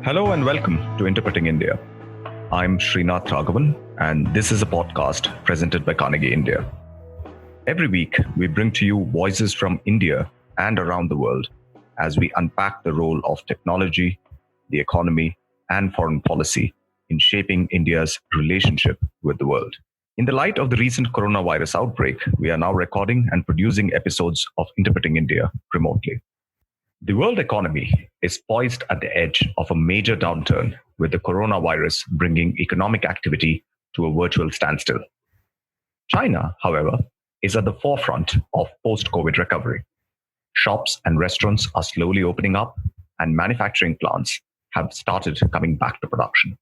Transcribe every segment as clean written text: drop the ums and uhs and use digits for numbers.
Hello and welcome to Interpreting India. I'm Srinath Raghavan, and this is a podcast presented by Carnegie India. Every week, we bring to you voices from India and around the world as we unpack the role of technology, the economy, and foreign policy in shaping India's relationship with the world. In the light of the recent coronavirus outbreak, we are now recording and producing episodes of Interpreting India remotely. The world economy is poised at the edge of a major downturn, with the coronavirus bringing economic activity to a virtual standstill. China, however, is at the forefront of post-COVID recovery. Shops and restaurants are slowly opening up, and manufacturing plants have started coming back to production.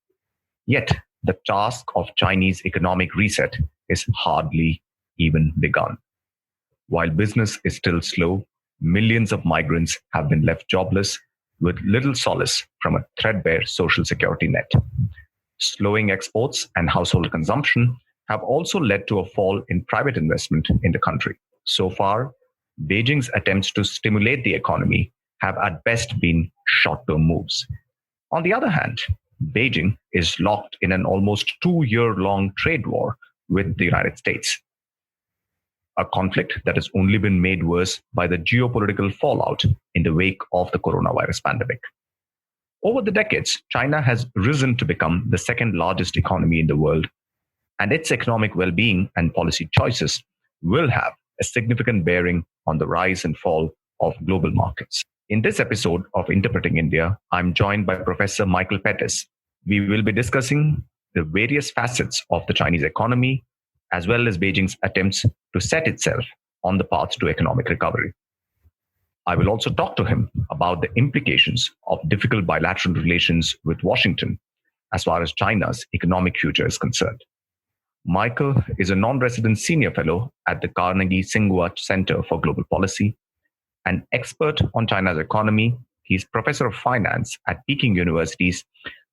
Yet, the task of Chinese economic reset is hardly even begun. While business is still slow, millions of migrants have been left jobless with little solace from a threadbare social security net. Slowing exports and household consumption have also led to a fall in private investment in the country. So far, Beijing's attempts to stimulate the economy have at best been short-term moves. On the other hand, Beijing is locked in an almost 2-year-long trade war with the United States, a conflict that has only been made worse by the geopolitical fallout in the wake of the coronavirus pandemic. Over the decades, China has risen to become the second largest economy in the world, and its economic well-being and policy choices will have a significant bearing on the rise and fall of global markets. In this episode of Interpreting India, I'm joined by Professor Michael Pettis. We will be discussing the various facets of the Chinese economy, as well as Beijing's attempts to set itself on the path to economic recovery. I will also talk to him about the implications of difficult bilateral relations with Washington as far as China's economic future is concerned. Michael is a non-resident senior fellow at the Carnegie India Center for Global Policy. An expert on China's economy, he's professor of finance at Peking University's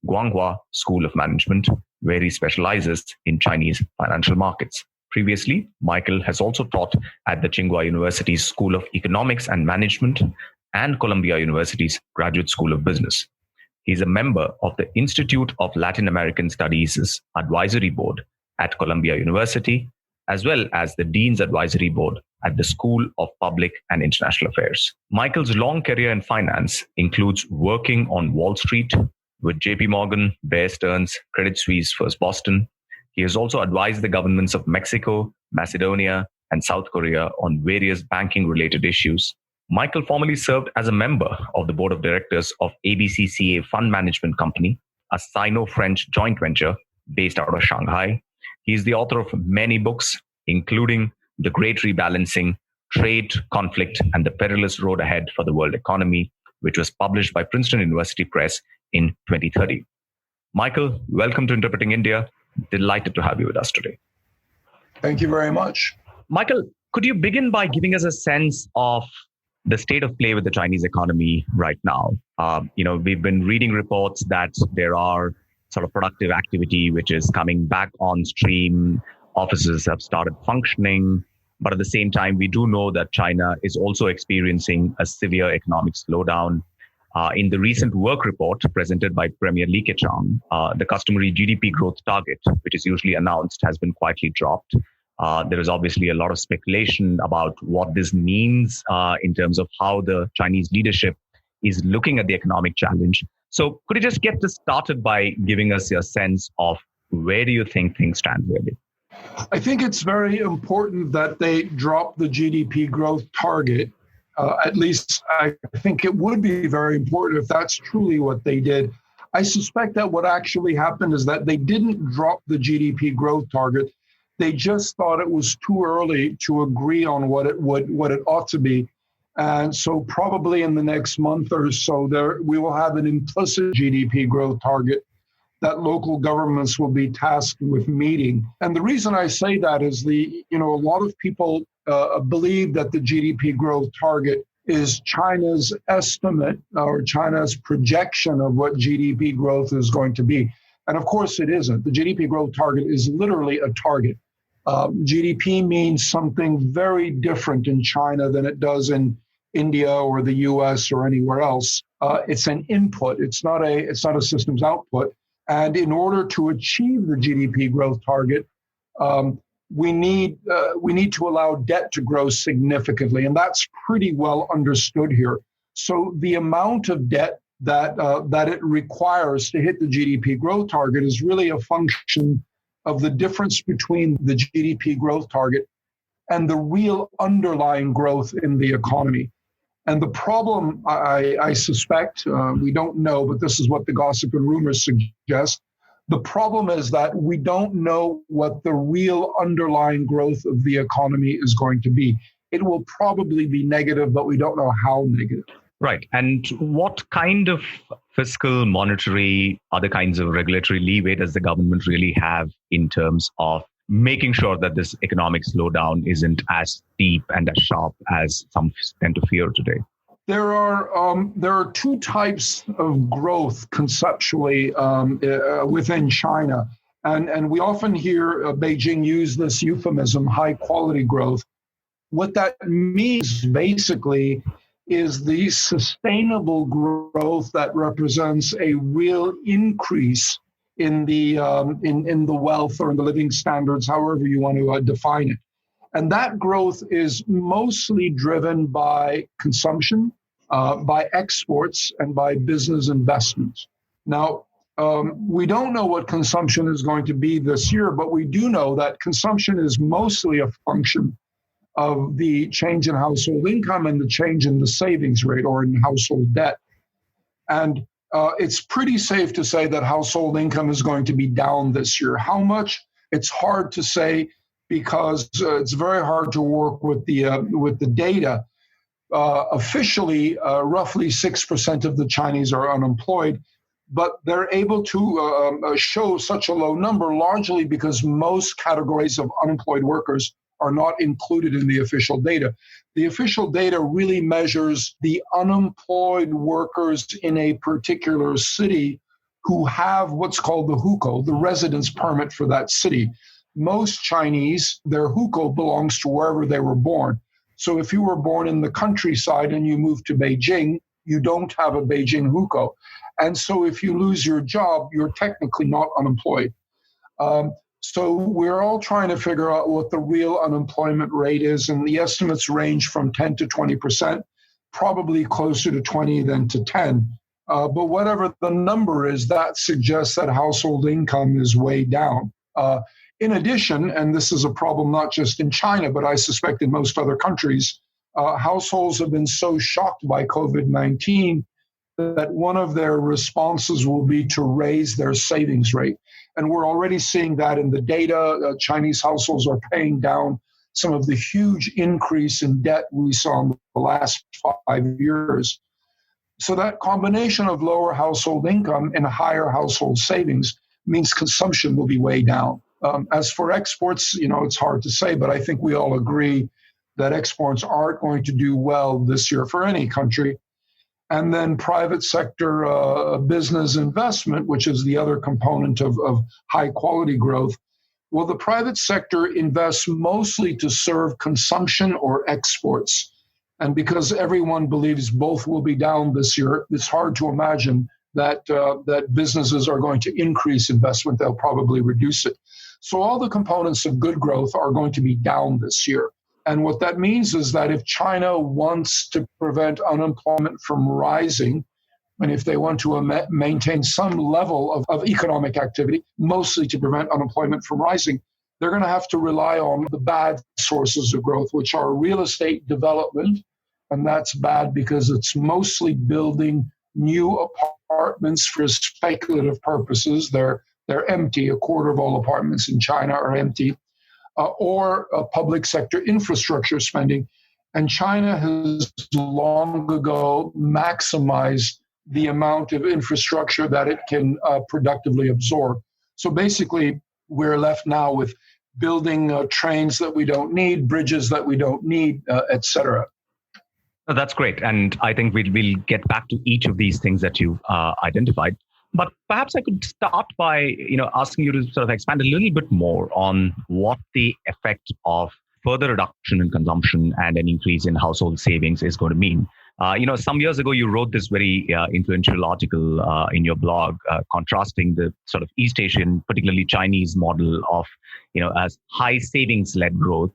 Guanghua School of Management, where he specializes in Chinese financial markets. Previously, Michael has also taught at the Tsinghua University's School of Economics and Management and Columbia University's Graduate School of Business. He's a member of the Institute of Latin American Studies' Advisory Board at Columbia University, as well as the Dean's Advisory Board at the School of Public and International Affairs. Michael's long career in finance includes working on Wall Street with JP Morgan, Bear Stearns, Credit Suisse, First Boston. He has also advised the governments of Mexico, Macedonia, and South Korea on various banking-related issues. Michael formerly served as a member of the board of directors of ABCCA Fund Management Company, a Sino-French joint venture based out of Shanghai. He is the author of many books, including The Great Rebalancing, Trade, Conflict, and the Perilous Road Ahead for the World Economy, which was published by Princeton University Press in 2030. Michael, welcome to Interpreting India. Delighted to have you with us today. Thank you very much. Michael, could you begin by giving us a sense of the state of play with the Chinese economy right now? We've been reading reports that there are sort of productive activity which is coming back on stream. Offices have started functioning. But at the same time, we do know that China is also experiencing a severe economic slowdown. In the recent work report presented by Premier Li Keqiang, the customary GDP growth target, which is usually announced, has been quietly dropped. There is obviously a lot of speculation about what this means in terms of how the Chinese leadership is looking at the economic challenge. So could you just get this started by giving us your sense of where do you think things stand really? I think it's very important that they drop the GDP growth target. At least I think it would be very important if that's truly what they did. I suspect that what actually happened is that they didn't drop the GDP growth target. They just thought it was too early to agree on what it ought to be. And so probably in the next month or so, we will have an implicit GDP growth target that local governments will be tasked with meeting. And the reason I say that is a lot of people believe that the GDP growth target is China's estimate or China's projection of what GDP growth is going to be. And of course it isn't. The GDP growth target is literally a target. GDP means something very different in China than it does in India or the US or anywhere else. It's an input. It's not a systems output. And in order to achieve the GDP growth target, we need to allow debt to grow significantly, and that's pretty well understood here. So the amount of debt that it requires to hit the GDP growth target is really a function of the difference between the GDP growth target and the real underlying growth in the economy. And the problem, I suspect, we don't know, but this is what the gossip and rumors suggest. The problem is that we don't know what the real underlying growth of the economy is going to be. It will probably be negative, but we don't know how negative. Right. And what kind of fiscal, monetary, other kinds of regulatory leeway does the government really have in terms of making sure that this economic slowdown isn't as steep and as sharp as some tend to fear today? There are two types of growth conceptually within China. And we often hear Beijing use this euphemism, high quality growth. What that means basically is the sustainable growth that represents a real increase in the wealth or in the living standards, however you want to define it. And that growth is mostly driven by consumption, by exports, and by business investments. Now, we don't know what consumption is going to be this year, but we do know that consumption is mostly a function of the change in household income and the change in the savings rate or in household debt. And it's pretty safe to say that household income is going to be down this year. How much? It's hard to say because it's very hard to work with the data. Officially, roughly 6% of the Chinese are unemployed, but they're able to show such a low number largely because most categories of unemployed workers are not included in the official data. The official data really measures the unemployed workers in a particular city who have what's called the hukou, the residence permit for that city. Most Chinese, their hukou belongs to wherever they were born. So if you were born in the countryside and you moved to Beijing, you don't have a Beijing hukou. And so if you lose your job, you're technically not unemployed. So we're all trying to figure out what the real unemployment rate is, and the estimates range from 10 to 20%, probably closer to 20 than to 10. But whatever the number is, that suggests that household income is way down. In addition, and this is a problem not just in China, but I suspect in most other countries, households have been so shocked by COVID-19 that one of their responses will be to raise their savings rate. And we're already seeing that in the data. Chinese households are paying down some of the huge increase in debt we saw in the last 5 years. So that combination of lower household income and higher household savings means consumption will be way down. As for exports, it's hard to say, but I think we all agree that exports aren't going to do well this year for any country. And then private sector business investment, which is the other component of high quality growth. Well, the private sector invests mostly to serve consumption or exports. And because everyone believes both will be down this year, it's hard to imagine that businesses are going to increase investment. They'll probably reduce it. So all the components of good growth are going to be down this year. And what that means is that if China wants to prevent unemployment from rising, and if they want to maintain some level of economic activity, mostly to prevent unemployment from rising, they're going to have to rely on the bad sources of growth, which are real estate development. And that's bad because it's mostly building new apartments for speculative purposes. They're empty. A quarter of all apartments in China are empty. Or public sector infrastructure spending. And China has long ago maximized the amount of infrastructure that it can productively absorb. So basically, we're left now with building trains that we don't need, bridges that we don't need, et cetera. That's great. And I think we'll get back to each of these things that you've identified. But perhaps I could start by, asking you to sort of expand a little bit more on what the effect of further reduction in consumption and an increase in household savings is going to mean. Some years ago, you wrote this very influential article in your blog, contrasting the sort of East Asian, particularly Chinese model of, as high savings-led growth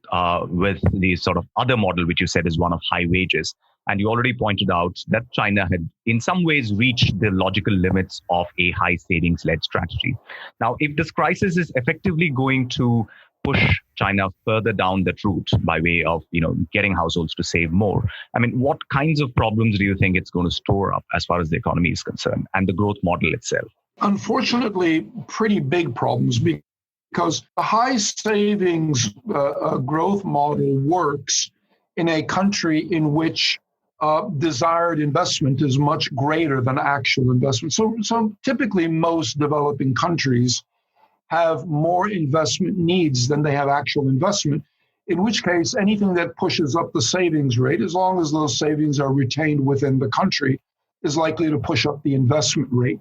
with the sort of other model, which you said is one of high wages. And you already pointed out that China had, in some ways, reached the logical limits of a high savings-led strategy. Now, if this crisis is effectively going to push China further down that route by way of, getting households to save more, I mean, what kinds of problems do you think it's going to store up as far as the economy is concerned and the growth model itself? Unfortunately, pretty big problems, because the high savings growth model works in a country in which desired investment is much greater than actual investment. So typically most developing countries have more investment needs than they have actual investment, in which case anything that pushes up the savings rate, as long as those savings are retained within the country, is likely to push up the investment rate.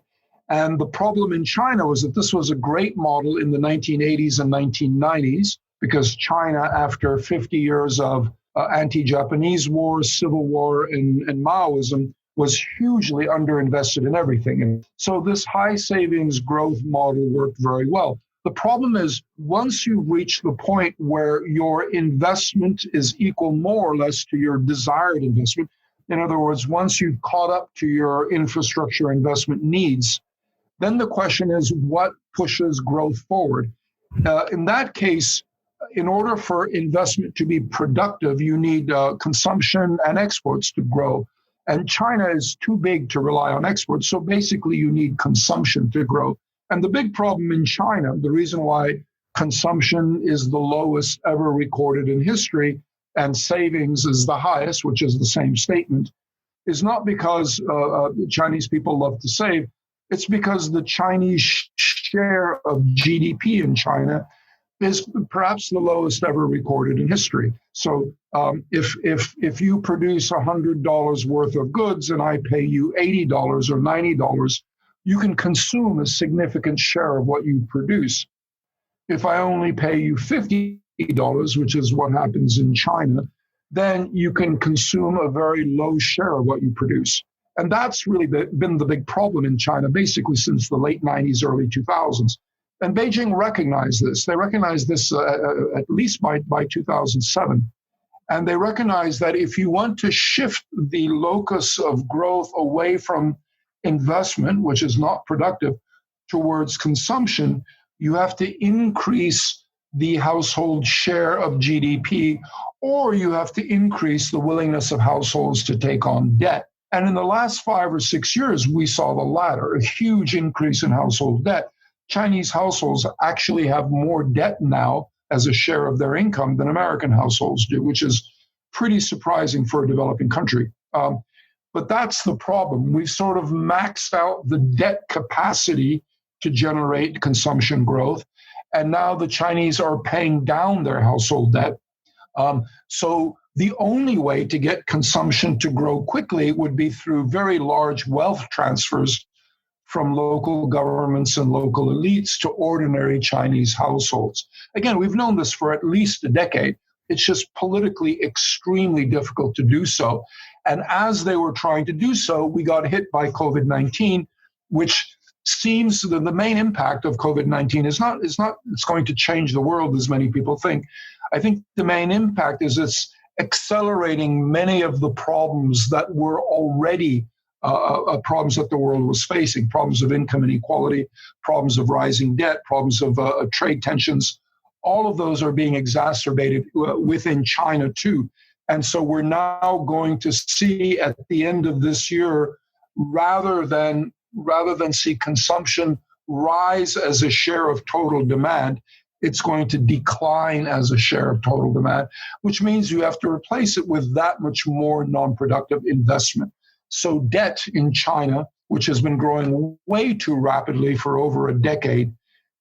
And the problem in China was that this was a great model in the 1980s and 1990s, because China, after 50 years of anti-Japanese war, civil war, and Maoism, was hugely underinvested in everything. And so this high savings growth model worked very well. The problem is, once you reach the point where your investment is equal more or less to your desired investment, in other words, once you've caught up to your infrastructure investment needs, then the question is, what pushes growth forward? In that case, in order for investment to be productive, you need consumption and exports to grow. And China is too big to rely on exports. So basically, you need consumption to grow. And the big problem in China, the reason why consumption is the lowest ever recorded in history and savings is the highest, which is the same statement, is not because Chinese people love to save. It's because the Chinese share of GDP in China is perhaps the lowest ever recorded in history. So if you produce $100 worth of goods and I pay you $80 or $90, you can consume a significant share of what you produce. If I only pay you $50, which is what happens in China, then you can consume a very low share of what you produce. And that's really been the big problem in China, basically since the late 90s, early 2000s. And Beijing recognized this. They recognized this at least by 2007. And they recognized that if you want to shift the locus of growth away from investment, which is not productive, towards consumption, you have to increase the household share of GDP, or you have to increase the willingness of households to take on debt. And in the last 5 or 6 years, we saw the latter, a huge increase in household debt. Chinese households actually have more debt now as a share of their income than American households do, which is pretty surprising for a developing country. But that's the problem. We've sort of maxed out the debt capacity to generate consumption growth. And now the Chinese are paying down their household debt. So the only way to get consumption to grow quickly would be through very large wealth transfers from local governments and local elites to ordinary Chinese households. Again, we've known this for at least a decade. It's just politically extremely difficult to do so. And as they were trying to do so, we got hit by COVID-19, which seems that the main impact of COVID-19 is not it's going to change the world as many people think. I think the main impact is it's accelerating many of the problems that were already problems that the world was facing, problems of income inequality, problems of rising debt, problems of trade tensions. All of those are being exacerbated within China too. And so we're now going to see at the end of this year, rather than see consumption rise as a share of total demand, it's going to decline as a share of total demand, which means you have to replace it with that much more non-productive investment. So debt in China, which has been growing way too rapidly for over a decade,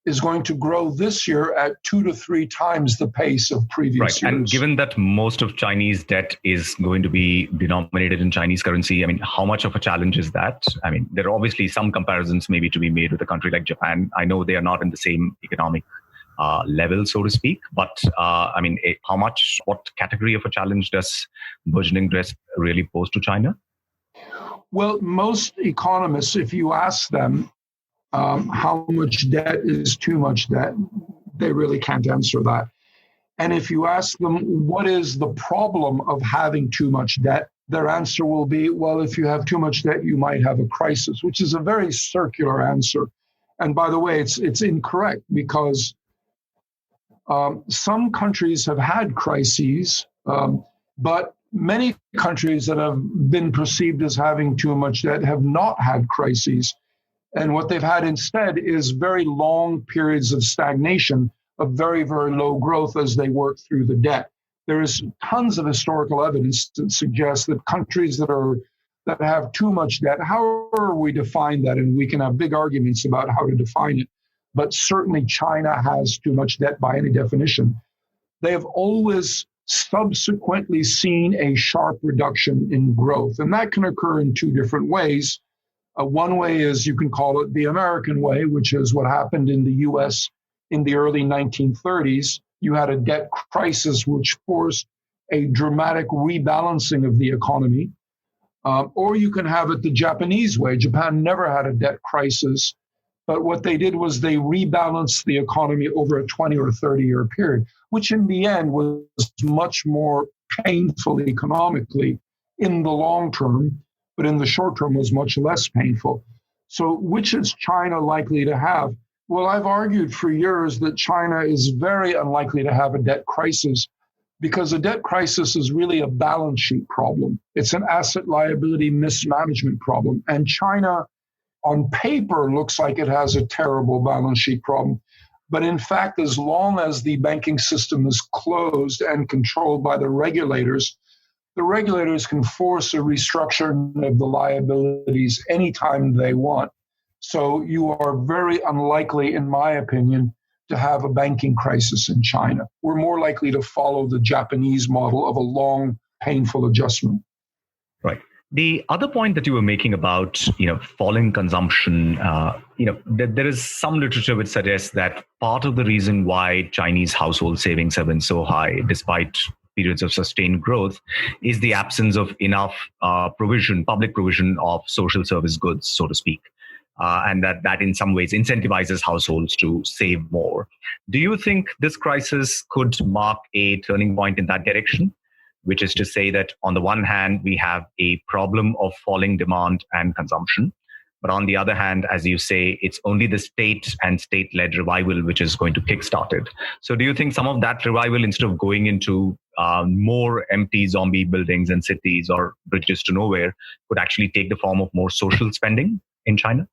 is going to grow this year at 2 to 3 times the pace of previous years. And given that most of Chinese debt is going to be denominated in Chinese currency, I mean, how much of a challenge is that? I mean, there are obviously some comparisons maybe to be made with a country like Japan. I know they are not in the same economic level, so to speak. But what category of a challenge does burgeoning debt really pose to China? Well, most economists, if you ask them how much debt is too much debt, they really can't answer that. And if you ask them, what is the problem of having too much debt? Their answer will be, well, if you have too much debt, you might have a crisis, which is a very circular answer. And by the way, it's incorrect because some countries have had crises, but many countries that have been perceived as having too much debt have not had crises. And what they've had instead is very long periods of stagnation, of very, very low growth as they work through the debt. There is tons of historical evidence that suggests that countries that have too much debt, however we define that, and we can have big arguments about how to define it, but certainly China has too much debt by any definition. They have always subsequently seen a sharp reduction in growth, and that can occur in two different ways. One way is you can call it the American way, which is what happened in the US in the early 1930s. You had a debt crisis which forced a dramatic rebalancing of the economy. Or you can have it the Japanese way. Japan never had a debt crisis, but what they did was they rebalanced the economy over a 20 or 30-year period, which in the end was much more painful economically in the long term, but in the short term was much less painful. So which is China likely to have? Well, I've argued for years that China is very unlikely to have a debt crisis because a debt crisis is really a balance sheet problem. It's an asset liability mismanagement problem. And China, on paper, looks like it has a terrible balance sheet problem. But in fact, as long as the banking system is closed and controlled by the regulators can force a restructuring of the liabilities anytime they want. So you are very unlikely, in my opinion, to have a banking crisis in China. We're more likely to follow the Japanese model of a long, painful adjustment. Right. The other point that you were making about, falling consumption, there is some literature which suggests that part of the reason why Chinese household savings have been so high, despite periods of sustained growth, is the absence of enough public provision of social service goods, so to speak. And that in some ways incentivizes households to save more. Do you think this crisis could mark a turning point in that direction? Which is to say that on the one hand, we have a problem of falling demand and consumption. But on the other hand, as you say, it's only the state and state-led revival which is going to kickstart it. So do you think some of that revival, instead of going into more empty zombie buildings and cities or bridges to nowhere, could actually take the form of more social spending in China?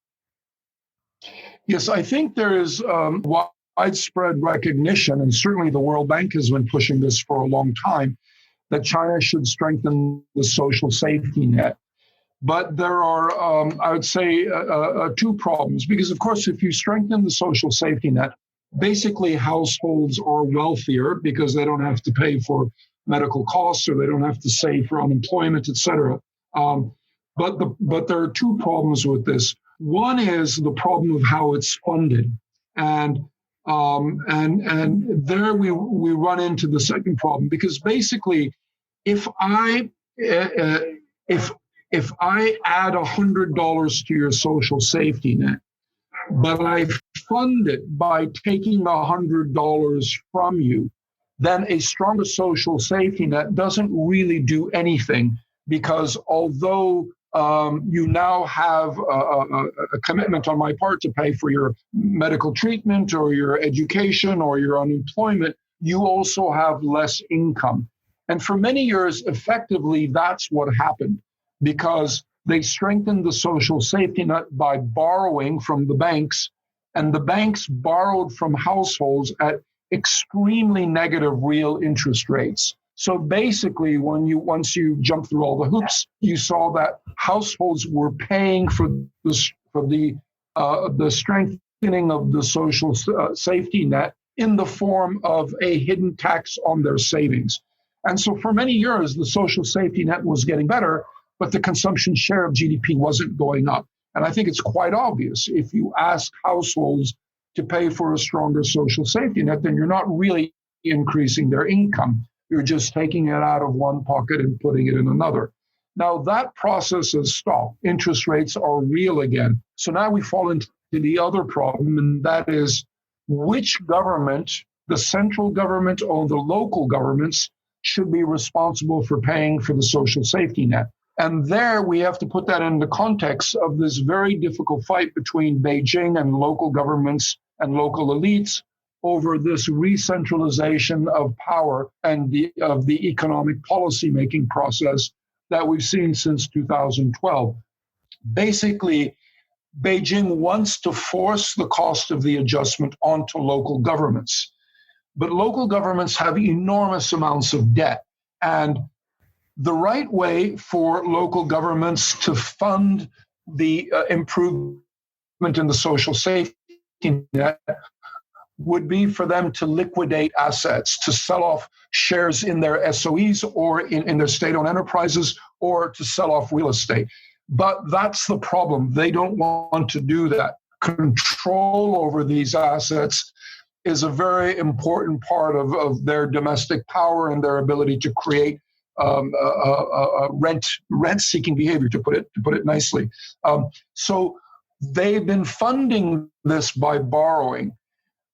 Yes, I think there is widespread recognition, and certainly the World Bank has been pushing this for a long time, that China should strengthen the social safety net. But there are, I would say, two problems. Because, of course, if you strengthen the social safety net, basically households are wealthier because they don't have to pay for medical costs or they don't have to save for unemployment, et cetera. But there are two problems with this. One is the problem of how it's funded. And there we run into the second problem, because basically, if I add $100 to your social safety net, but I fund it by taking $100 from you, then a stronger social safety net doesn't really do anything, because although you now have a commitment on my part to pay for your medical treatment or your education or your unemployment, you also have less income. And for many years, effectively, that's what happened, because they strengthened the social safety net by borrowing from the banks, and the banks borrowed from households at extremely negative real interest rates. So basically, once you jump through all the hoops, you saw that households were paying for the strengthening of the social safety net in the form of a hidden tax on their savings. And so for many years, the social safety net was getting better, but the consumption share of GDP wasn't going up. And I think it's quite obvious. If you ask households to pay for a stronger social safety net, then you're not really increasing their income. You're just taking it out of one pocket and putting it in another. Now that process has stopped. Interest rates are real again. So now we fall into the other problem, and that is which government, the central government or the local governments, should be responsible for paying for the social safety net. And there we have to put that in the context of this very difficult fight between Beijing and local governments and local elites over this re-centralization of power and of the economic policy-making process that we've seen since 2012. Basically, Beijing wants to force the cost of the adjustment onto local governments. But local governments have enormous amounts of debt. And the right way for local governments to fund the improvement in the social safety net would be for them to liquidate assets, to sell off shares in their SOEs or in their state-owned enterprises, or to sell off real estate. But that's the problem. They don't want to do that. Control over these assets is a very important part of their domestic power and their ability to create rent-seeking behavior, to put it nicely. So they've been funding this by borrowing,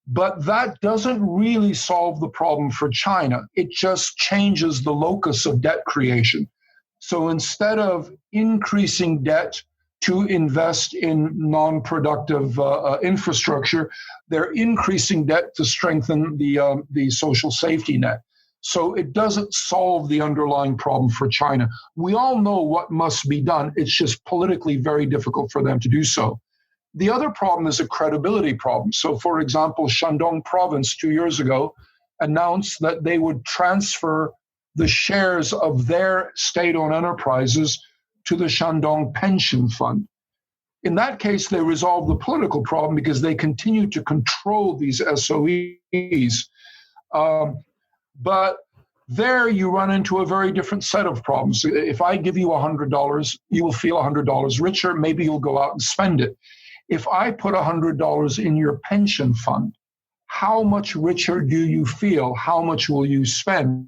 but that doesn't really solve the problem for China. It just changes the locus of debt creation. So instead of increasing debt to invest in non-productive infrastructure, they're increasing debt to strengthen the social safety net. So it doesn't solve the underlying problem for China. We all know what must be done. It's just politically very difficult for them to do so. The other problem is a credibility problem. So, for example, Shandong province 2 years ago announced that they would transfer the shares of their state-owned enterprises to the Shandong Pension Fund. In that case, they resolved the political problem because they continue to control these SOEs. But there you run into a very different set of problems. If I give you $100, you will feel $100 richer. Maybe you'll go out and spend it. If I put $100 in your pension fund, how much richer do you feel? How much will you spend?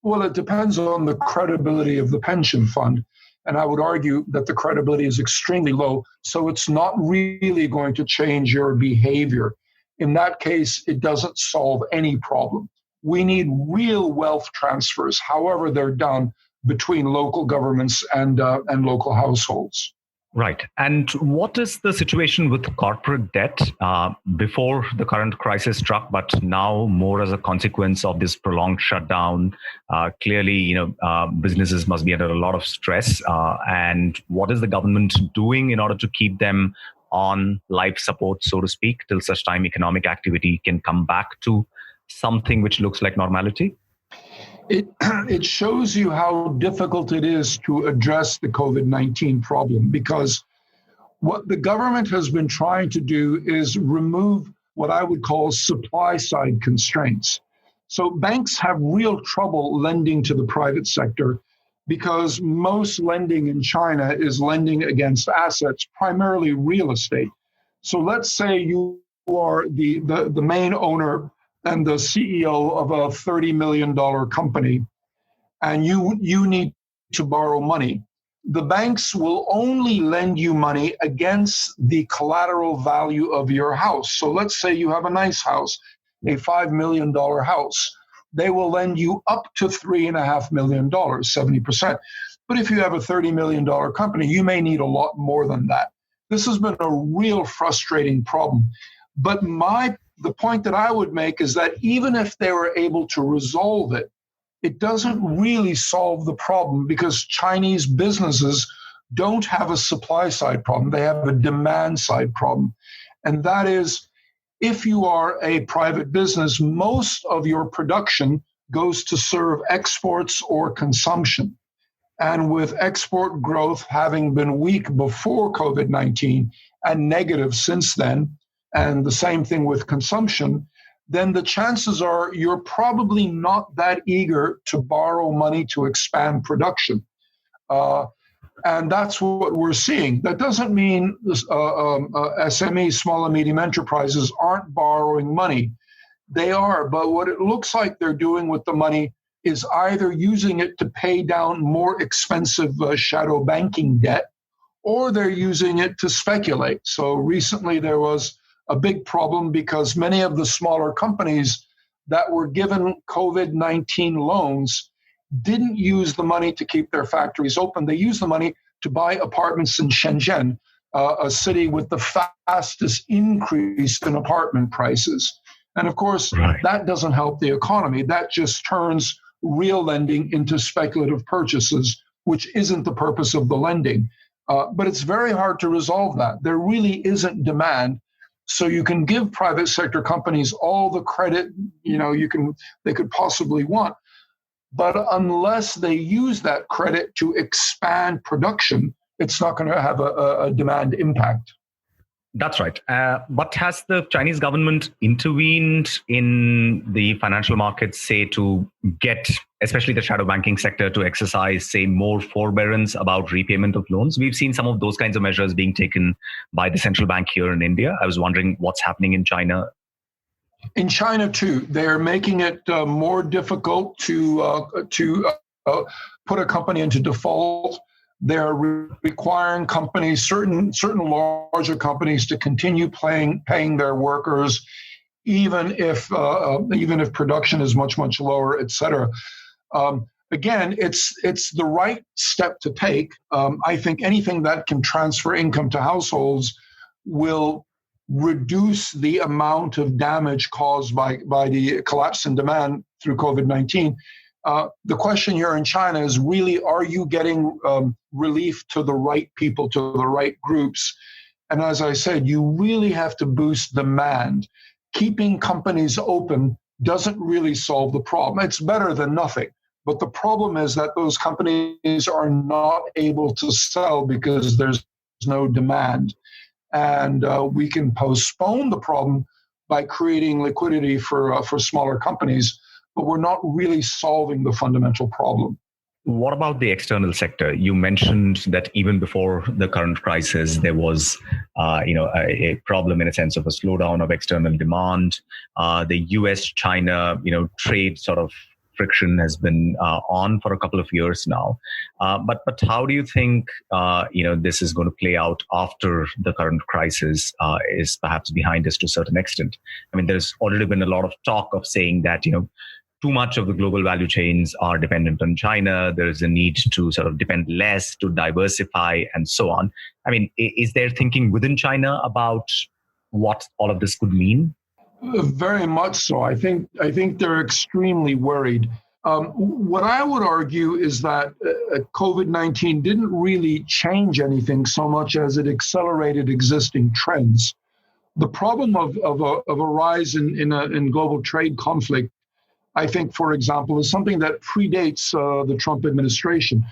Well, it depends on the credibility of the pension fund. And I would argue that the credibility is extremely low, so it's not really going to change your behavior. In that case, it doesn't solve any problem. We need real wealth transfers, however they're done, between local governments and local households. Right. And what is the situation with corporate debt before the current crisis struck, but now more as a consequence of this prolonged shutdown? Clearly, businesses must be under a lot of stress. And what is the government doing in order to keep them on life support, so to speak, till such time economic activity can come back to something which looks like normality? It shows you how difficult it is to address the COVID-19 problem, because what the government has been trying to do is remove what I would call supply side constraints. So banks have real trouble lending to the private sector because most lending in China is lending against assets, primarily real estate. So let's say you are the main owner and the CEO of a $30 million company, and you need to borrow money. The banks will only lend you money against the collateral value of your house. So let's say you have a nice house, a $5 million house. They will lend you up to $3.5 million, 70%. But if you have a $30 million company, you may need a lot more than that. This has been a real frustrating problem. But the point that I would make is that even if they were able to resolve it, it doesn't really solve the problem, because Chinese businesses don't have a supply side problem. They have a demand side problem. And that is, if you are a private business, most of your production goes to serve exports or consumption. And with export growth having been weak before COVID-19 and negative since then, and the same thing with consumption, then the chances are you're probably not that eager to borrow money to expand production. And that's what we're seeing. That doesn't mean SMEs, small and medium enterprises, aren't borrowing money. They are, but what it looks like they're doing with the money is either using it to pay down more expensive shadow banking debt, or they're using it to speculate. So recently there was a big problem because many of the smaller companies that were given COVID-19 loans didn't use the money to keep their factories open. They used the money to buy apartments in Shenzhen, a city with the fastest increase in apartment prices. And of course, that doesn't help the economy. That just turns real lending into speculative purchases, which isn't the purpose of the lending. But it's very hard to resolve that. There really isn't demand. So you can give private sector companies all the credit they could possibly want. But unless they use that credit to expand production, it's not going to have a demand impact. That's right. But has the Chinese government intervened in the financial markets, say, to get, especially the shadow banking sector, to exercise, say, more forbearance about repayment of loans? We've seen some of those kinds of measures being taken by the central bank here in India. I was wondering what's happening in China. In China, too, they're making it more difficult to put a company into default. They're requiring companies, certain larger companies, to continue paying their workers, even if production is much lower, et cetera. Again, it's the right step to take. I think anything that can transfer income to households will reduce the amount of damage caused by the collapse in demand through COVID-19. The question here in China is really, are you getting relief to the right people, to the right groups? And as I said, you really have to boost demand. Keeping companies open doesn't really solve the problem. It's better than nothing. But the problem is that those companies are not able to sell because there's no demand. And we can postpone the problem by creating liquidity for smaller companies, but we're not really solving the fundamental problem. What about the external sector? You mentioned that even before the current crisis, there was, a problem in a sense of a slowdown of external demand. The US-China, trade sort of friction has been on for a couple of years now. But how do you think, this is going to play out after the current crisis is perhaps behind us to a certain extent? I mean, there's already been a lot of talk of saying that, too much of the global value chains are dependent on China. There is a need to sort of depend less, to diversify, and so on. I mean, is there thinking within China about what all of this could mean? Very much so. I think they're extremely worried. What I would argue is that COVID-19 didn't really change anything so much as it accelerated existing trends. The problem of a rise in global trade conflict, I think, for example, is something that predates the Trump administration.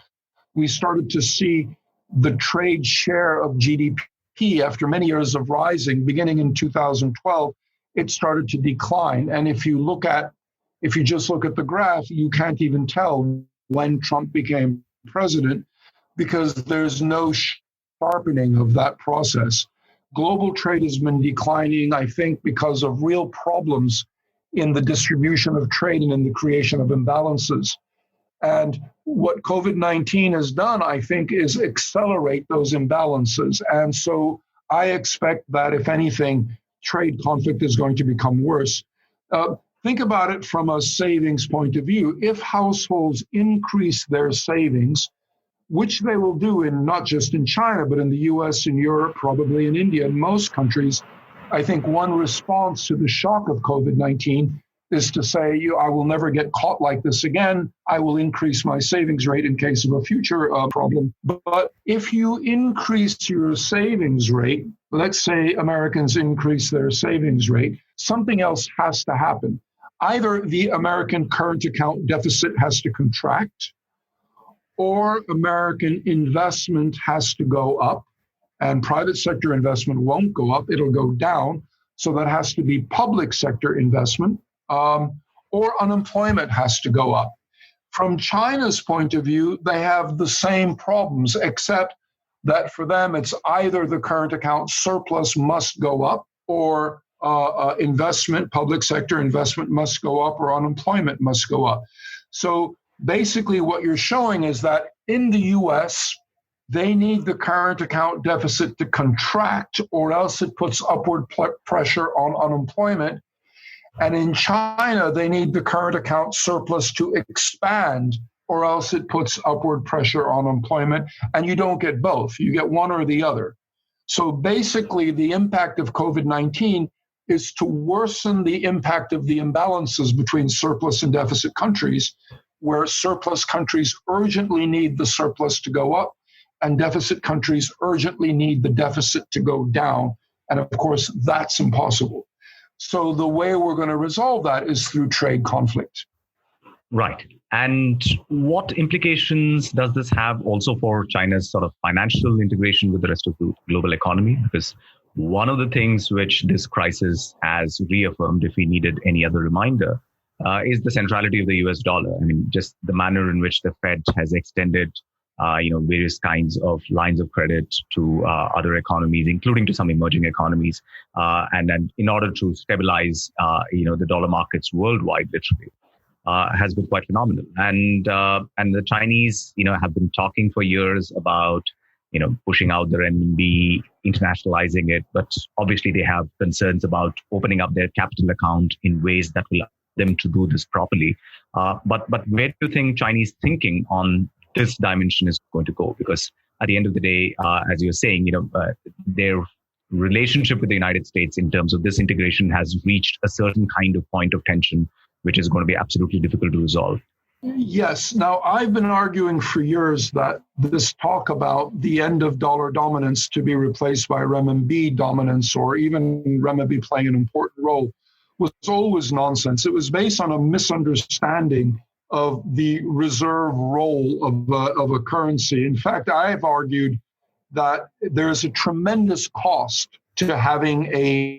We started to see the trade share of GDP after many years of rising, beginning in 2012. It started to decline. And if you just look at the graph, you can't even tell when Trump became president because there's no sharpening of that process. Global trade has been declining, I think, because of real problems in the distribution of trade and in the creation of imbalances. And what COVID-19 has done, I think, is accelerate those imbalances. And so I expect that, if anything, trade conflict is going to become worse. Think about it from a savings point of view. If households increase their savings, which they will do in not just in China, but in the US, in Europe, probably in India, in most countries, I think one response to the shock of COVID-19 is to say, I will never get caught like this again. I will increase my savings rate in case of a future problem. But if you increase your savings rate, let's say Americans increase their savings rate, something else has to happen. Either the American current account deficit has to contract, or American investment has to go up, and private sector investment won't go up, it'll go down. So that has to be public sector investment, or unemployment has to go up. From China's point of view, they have the same problems, except that for them, it's either the current account surplus must go up or investment, public sector investment must go up or unemployment must go up. So basically what you're showing is that in the US, they need the current account deficit to contract or else it puts upward pressure on unemployment. And in China, they need the current account surplus to expand or else it puts upward pressure on employment. And you don't get both. You get one or the other. So basically, the impact of COVID-19 is to worsen the impact of the imbalances between surplus and deficit countries, where surplus countries urgently need the surplus to go up and deficit countries urgently need the deficit to go down. And of course, that's impossible. So the way we're going to resolve that is through trade conflict. Right. And what implications does this have also for China's sort of financial integration with the rest of the global economy? Because one of the things which this crisis has reaffirmed, if we needed any other reminder, is the centrality of the US dollar. I mean, just the manner in which the Fed has extended, various kinds of lines of credit to other economies, including to some emerging economies, and then in order to stabilize, the dollar markets worldwide, literally. Has been quite phenomenal. And the Chinese, have been talking for years about, pushing out their renminbi, internationalizing it. But obviously they have concerns about opening up their capital account in ways that will allow them to do this properly. But where do you think Chinese thinking on this dimension is going to go? Because at the end of the day, as you're saying, their relationship with the United States in terms of this integration has reached a certain kind of point of tension, which is going to be absolutely difficult to resolve. Yes. Now, I've been arguing for years that this talk about the end of dollar dominance to be replaced by renminbi dominance, or even renminbi playing an important role, was always nonsense. It was based on a misunderstanding of the reserve role of a currency. In fact, I've argued that there's a tremendous cost to having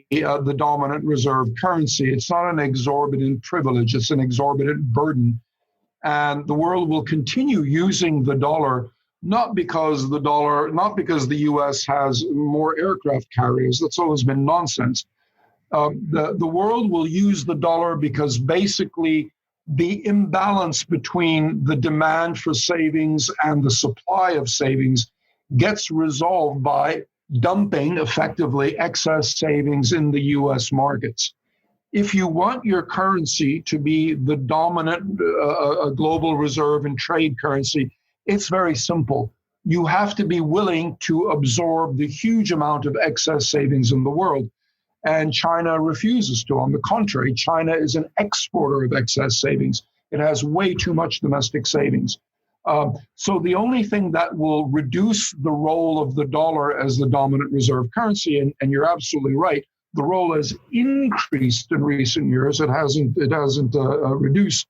the dominant reserve currency. It's not an exorbitant privilege, it's an exorbitant burden. And the world will continue using the dollar, not because the US has more aircraft carriers. That's always been nonsense. The world will use the dollar because basically the imbalance between the demand for savings and the supply of savings gets resolved by dumping effectively excess savings in the US markets. If you want your currency to be the dominant global reserve and trade currency, it's very simple. You have to be willing to absorb the huge amount of excess savings in the world. And China refuses to. On the contrary, China is an exporter of excess savings. It has way too much domestic savings. So the only thing that will reduce the role of the dollar as the dominant reserve currency, and you're absolutely right, the role has increased in recent years. It hasn't reduced.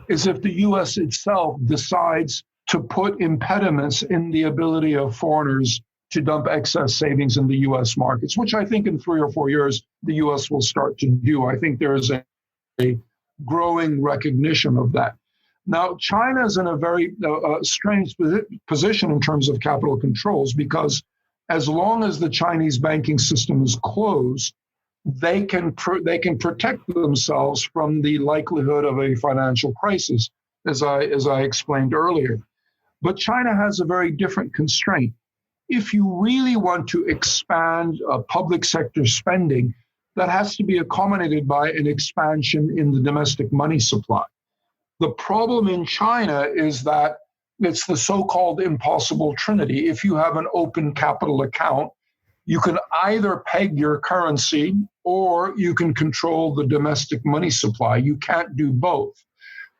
Is if the U.S. itself decides to put impediments in the ability of foreigners to dump excess savings in the U.S. markets, which I think in 3 or 4 years the U.S. will start to do. I think there is a growing recognition of that. Now, China is in a very strange position in terms of capital controls, because as long as the Chinese banking system is closed, they can protect themselves from the likelihood of a financial crisis, as I explained earlier. But China has a very different constraint. If you really want to expand public sector spending, that has to be accommodated by an expansion in the domestic money supply. The problem in China is that it's the so-called impossible trinity. If you have an open capital account, you can either peg your currency or you can control the domestic money supply. You can't do both.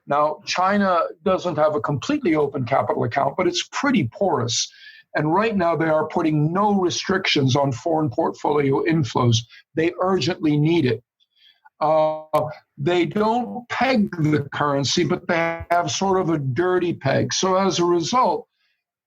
Now, China doesn't have a completely open capital account, but it's pretty porous. And right now they are putting no restrictions on foreign portfolio inflows. They urgently need it. They don't peg the currency, but they have sort of a dirty peg. So as a result,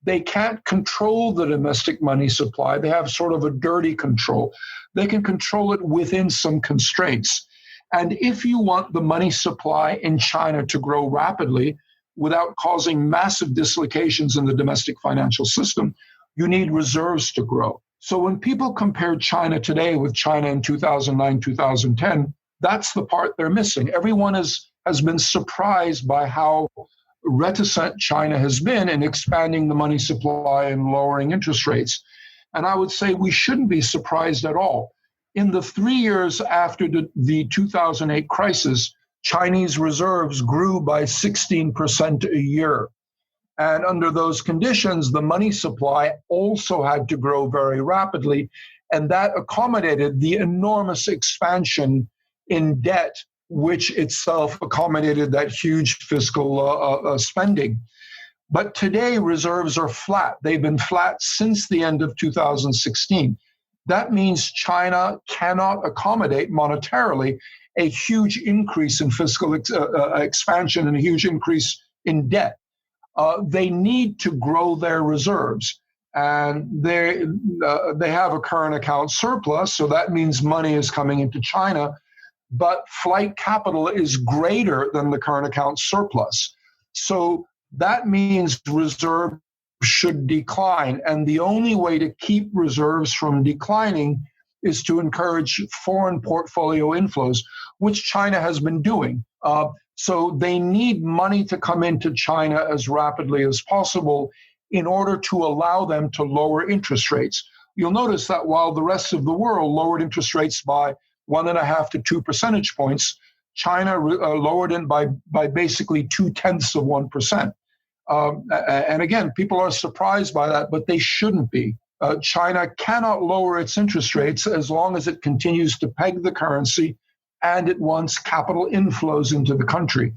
they can't control the domestic money supply. They have sort of a dirty control. They can control it within some constraints. And if you want the money supply in China to grow rapidly, without causing massive dislocations in the domestic financial system, you need reserves to grow. So when people compare China today with China in 2009, 2010, that's the part they're missing. Everyone has been surprised by how reticent China has been in expanding the money supply and lowering interest rates. And I would say we shouldn't be surprised at all. In the 3 years after the 2008 crisis, Chinese reserves grew by 16% a year. And under those conditions, the money supply also had to grow very rapidly. And that accommodated the enormous expansion in debt, which itself accommodated that huge fiscal spending. But today, reserves are flat. They've been flat since the end of 2016. That means China cannot accommodate monetarily a huge increase in fiscal expansion and a huge increase in debt. They need to grow their reserves, and they have a current account surplus, so that means money is coming into China, but flight capital is greater than the current account surplus. So that means reserves should decline, and the only way to keep reserves from declining is to encourage foreign portfolio inflows, which China has been doing. So they need money to come into China as rapidly as possible in order to allow them to lower interest rates. You'll notice that while the rest of the world lowered interest rates by 1.5 to 2 percentage points, China lowered it by basically 0.2%. And again, people are surprised by that, but they shouldn't be. China cannot lower its interest rates as long as it continues to peg the currency and it wants capital inflows into the country.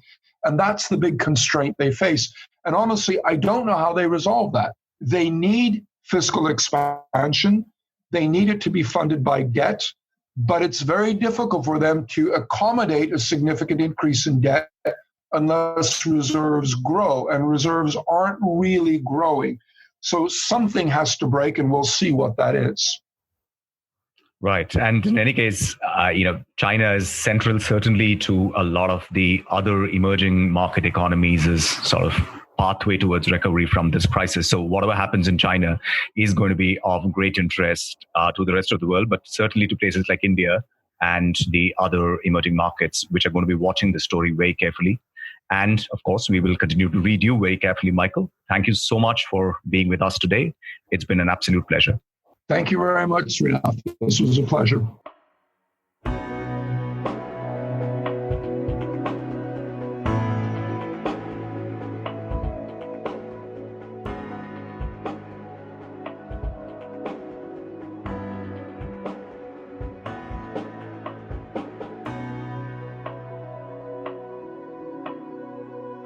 And that's the big constraint they face. And honestly, I don't know how they resolve that. They need fiscal expansion. They need it to be funded by debt, but it's very difficult for them to accommodate a significant increase in debt unless reserves grow, and reserves aren't really growing. So something has to break, and we'll see what that is. Right. And in any case, China is central certainly to a lot of the other emerging market economies' sort of pathway towards recovery from this crisis. So whatever happens in China is going to be of great interest to the rest of the world, but certainly to places like India and the other emerging markets, which are going to be watching the story very carefully. And of course, we will continue to read you very carefully, Michael. Thank you so much for being with us today. It's been an absolute pleasure. Thank you very much, Srinath. This was a pleasure.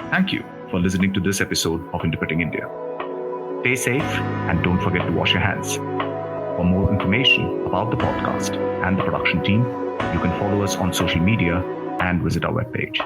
Thank you for listening to this episode of Interpreting India. Stay safe and don't forget to wash your hands. For more information about the podcast and the production team, you can follow us on social media and visit our webpage.